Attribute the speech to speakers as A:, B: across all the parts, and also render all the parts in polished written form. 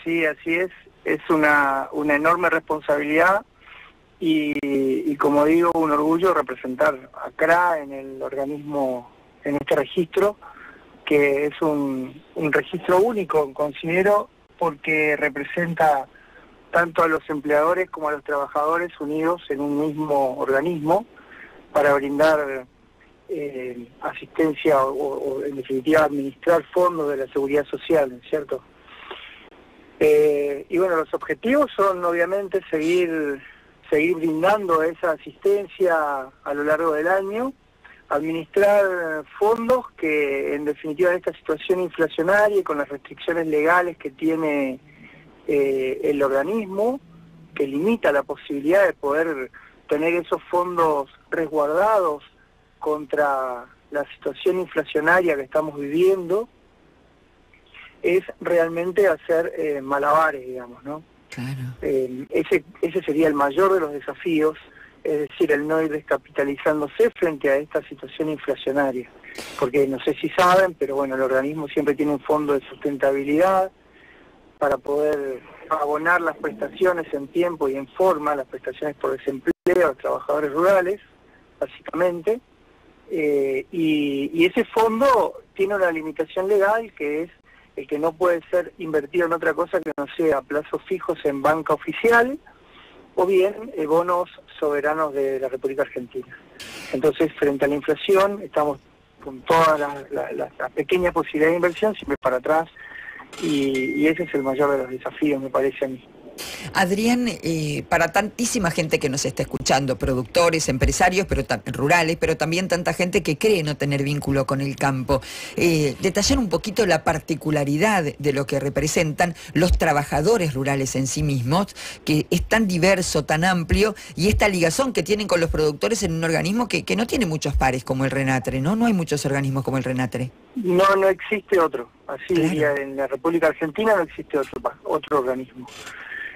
A: Sí, así es una enorme responsabilidad y como digo, un orgullo representar a CRA en el organismo, en este registro, que es un registro único, considero, porque representa tanto a los empleadores como a los trabajadores unidos en un mismo organismo para brindar asistencia o en definitiva administrar fondos de la seguridad social, ¿no es cierto? Y bueno, los objetivos son obviamente seguir brindando esa asistencia a lo largo del año, administrar fondos que en definitiva en esta situación inflacionaria y con las restricciones legales que tiene el organismo, que limita la posibilidad de poder tener esos fondos resguardados contra la situación inflacionaria que estamos viviendo, es realmente hacer malabares, digamos, ¿no?
B: Claro.
A: Ese sería el mayor de los desafíos, es decir, el no ir descapitalizándose frente a esta situación inflacionaria. Porque no sé si saben, pero bueno, el organismo siempre tiene un fondo de sustentabilidad para poder abonar las prestaciones en tiempo y en forma, las prestaciones por desempleo a los trabajadores rurales, básicamente, y ese fondo tiene una limitación legal que es el que no puede ser invertido en otra cosa que no sea plazos fijos en banca oficial o bien bonos soberanos de la República Argentina. Entonces, frente a la inflación, estamos con todas las pequeñas posibilidades de inversión siempre para atrás y ese es el mayor de los desafíos, me parece a mí.
B: Adrián, para tantísima gente que nos está escuchando, productores, empresarios, pero rurales, pero también tanta gente que cree no tener vínculo con el campo, detallar un poquito la particularidad de lo que representan los trabajadores rurales en sí mismos, que es tan diverso, tan amplio, y esta ligazón que tienen con los productores en un organismo que no tiene muchos pares como el RENATRE, ¿no? No hay muchos organismos como el RENATRE.
A: No existe otro, así
B: claro.
A: Diría, en la República Argentina no existe otro organismo.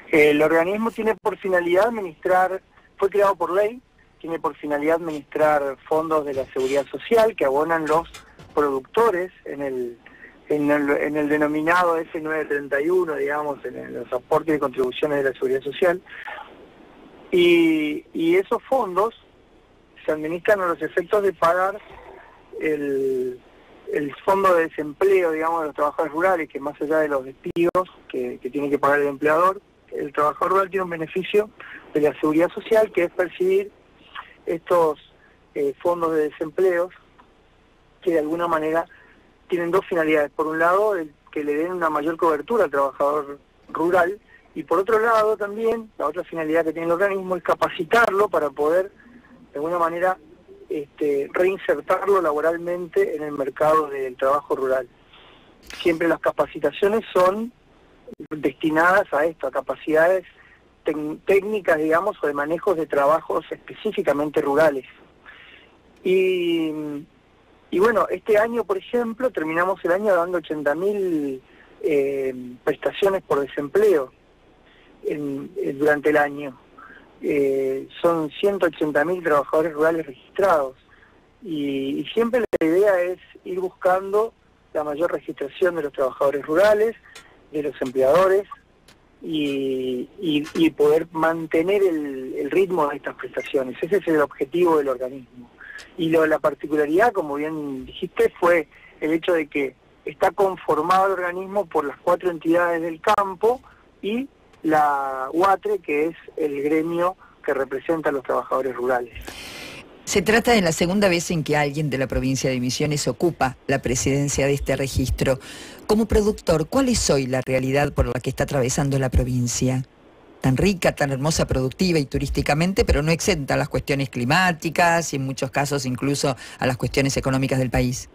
A: El organismo tiene por finalidad administrar, fue creado por ley, tiene por finalidad administrar fondos de la seguridad social que abonan los productores en el denominado F931, digamos, en los aportes y contribuciones de la seguridad social. Y esos fondos se administran a los efectos de pagar el fondo de desempleo, digamos, de los trabajadores rurales, que más allá de los despidos que tiene que pagar el empleador, el trabajador rural tiene un beneficio de la seguridad social, que es percibir estos fondos de desempleo, que de alguna manera tienen dos finalidades. Por un lado, que le den una mayor cobertura al trabajador rural, y por otro lado también, la otra finalidad que tiene el organismo es capacitarlo para poder, de alguna manera, reinsertarlo laboralmente en el mercado del trabajo rural. Siempre las capacitaciones son destinadas a esto, a capacidades técnicas, digamos, o de manejos de trabajos específicamente rurales. Y bueno, este año, por ejemplo, terminamos el año dando 80.000 prestaciones por desempleo durante el año. Son 180.000 trabajadores rurales registrados y siempre la idea es ir buscando la mayor registración de los trabajadores rurales, de los empleadores y poder mantener el ritmo de estas prestaciones. Ese es el objetivo del organismo. Y la particularidad, como bien dijiste, fue el hecho de que está conformado el organismo por las 4 entidades del campo y la UATRE, que es el gremio que representa a los trabajadores rurales.
B: Se trata de la segunda vez en que alguien de la provincia de Misiones ocupa la presidencia de este registro. Como productor, ¿cuál es hoy la realidad por la que está atravesando la provincia? Tan rica, tan hermosa, productiva y turísticamente, pero no exenta a las cuestiones climáticas y en muchos casos incluso a las cuestiones económicas del país.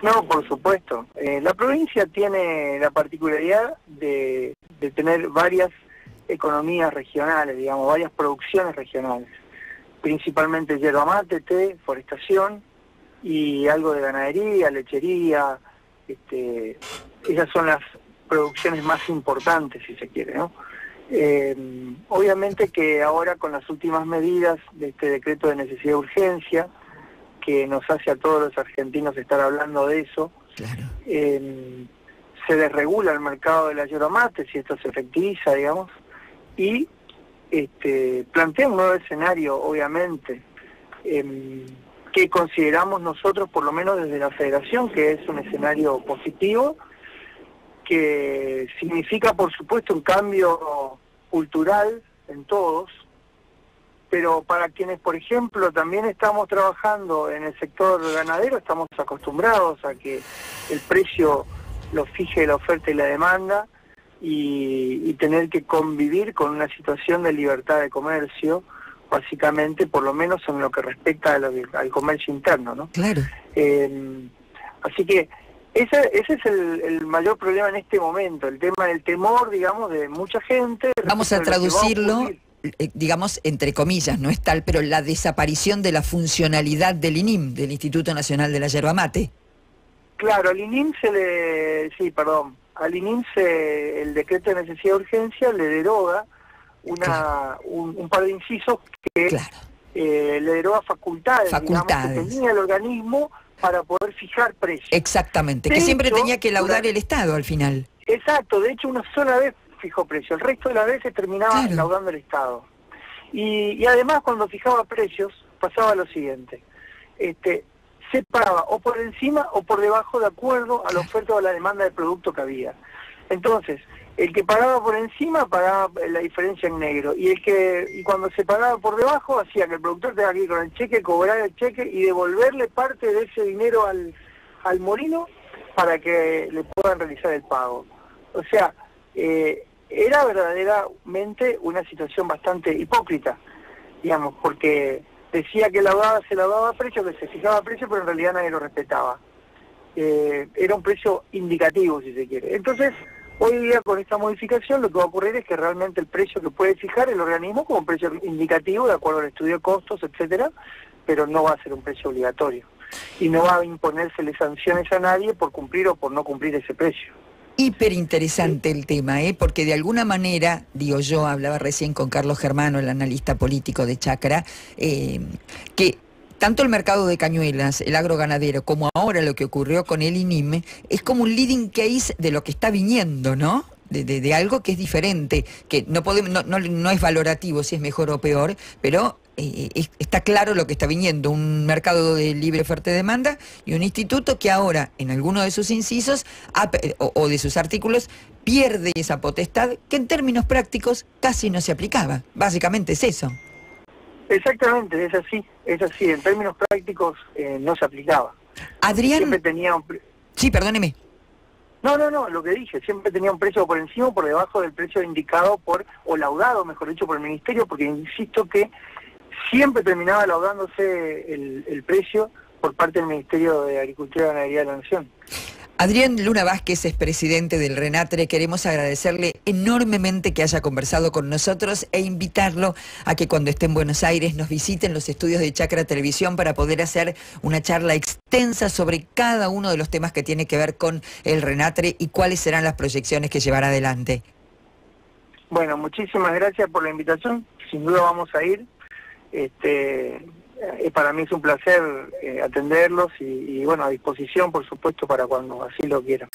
A: No, por supuesto. La provincia tiene la particularidad de tener varias economías regionales, digamos, varias producciones regionales. Principalmente yerba mate, té, forestación y algo de ganadería, lechería. Esas son las producciones más importantes, si se quiere, ¿no? Obviamente que ahora con las últimas medidas de este decreto de necesidad de urgencia, que nos hace a todos los argentinos estar hablando de eso,
B: claro.
A: se desregula el mercado de la yerba mate, si esto se efectiviza, digamos, y plantea un nuevo escenario, obviamente, que consideramos nosotros, por lo menos desde la Federación, que es un escenario positivo, que significa, por supuesto, un cambio cultural en todos, pero para quienes, por ejemplo, también estamos trabajando en el sector ganadero, estamos acostumbrados a que el precio lo fije la oferta y la demanda, y tener que convivir con una situación de libertad de comercio, básicamente, por lo menos en lo que respecta al comercio interno, ¿no?
B: Claro.
A: Así que ese es el mayor problema en este momento, el tema del temor, digamos, de mucha gente.
B: Vamos a traducirlo, digamos, entre comillas, no es tal, pero la desaparición de la funcionalidad del INIM, del Instituto Nacional de la Yerba Mate.
A: Claro, al INIM al INIM el decreto de necesidad de urgencia le deroga un par de incisos que le deroga facultades. Digamos, que tenía el organismo para poder fijar precios.
B: Exactamente, que siempre tenía que laudar el Estado al final.
A: Exacto, de hecho una sola vez fijó precio, el resto de las veces terminaba laudando el Estado. Y además cuando fijaba precios pasaba lo siguiente, se pagaba o por encima o por debajo de acuerdo a la oferta o a la demanda de producto que había. Entonces, el que pagaba por encima pagaba la diferencia en negro, y cuando se pagaba por debajo hacía que el productor tenga que ir con el cheque, cobrar el cheque y devolverle parte de ese dinero al molino para que le puedan realizar el pago. O sea, era verdaderamente una situación bastante hipócrita, digamos, porque decía que se laudaba a precio, que se fijaba a precio, pero en realidad nadie lo respetaba. Era un precio indicativo, si se quiere. Entonces, hoy día con esta modificación lo que va a ocurrir es que realmente el precio que puede fijar el organismo como un precio indicativo, de acuerdo al estudio de costos, etcétera, pero no va a ser un precio obligatorio. Y no va a imponérsele sanciones a nadie por cumplir o por no cumplir ese precio.
B: Hiper interesante el tema, porque de alguna manera, digo yo, hablaba recién con Carlos Germano, el analista político de Chacra, que tanto el mercado de cañuelas, el agroganadero, como ahora lo que ocurrió con el INIM, es como un leading case de lo que está viniendo, ¿no? De algo que es diferente, que no podemos, no es valorativo si es mejor o peor, pero está claro lo que está viniendo, un mercado de libre oferta y demanda y un instituto que ahora, en alguno de sus incisos o de sus artículos, pierde esa potestad que en términos prácticos casi no se aplicaba. Básicamente es eso.
A: Exactamente, es así, en términos prácticos no se aplicaba.
B: Adrián...
A: Siempre tenía un...
B: Sí, perdóneme.
A: No, lo que dije, siempre tenía un precio por encima o por debajo del precio indicado o laudado, mejor dicho, por el Ministerio, porque insisto que siempre terminaba laudándose el precio por parte del Ministerio de Agricultura y Ganadería de la Nación.
B: Adrián Luna Vázquez es presidente del RENATRE. Queremos agradecerle enormemente que haya conversado con nosotros e invitarlo a que cuando esté en Buenos Aires nos visiten los estudios de Chacra Televisión para poder hacer una charla extensa sobre cada uno de los temas que tiene que ver con el RENATRE y cuáles serán las proyecciones que llevará adelante.
A: Bueno, muchísimas gracias por la invitación. Sin duda vamos a ir. Para mí es un placer atenderlos y bueno, a disposición, por supuesto, para cuando así lo quieran.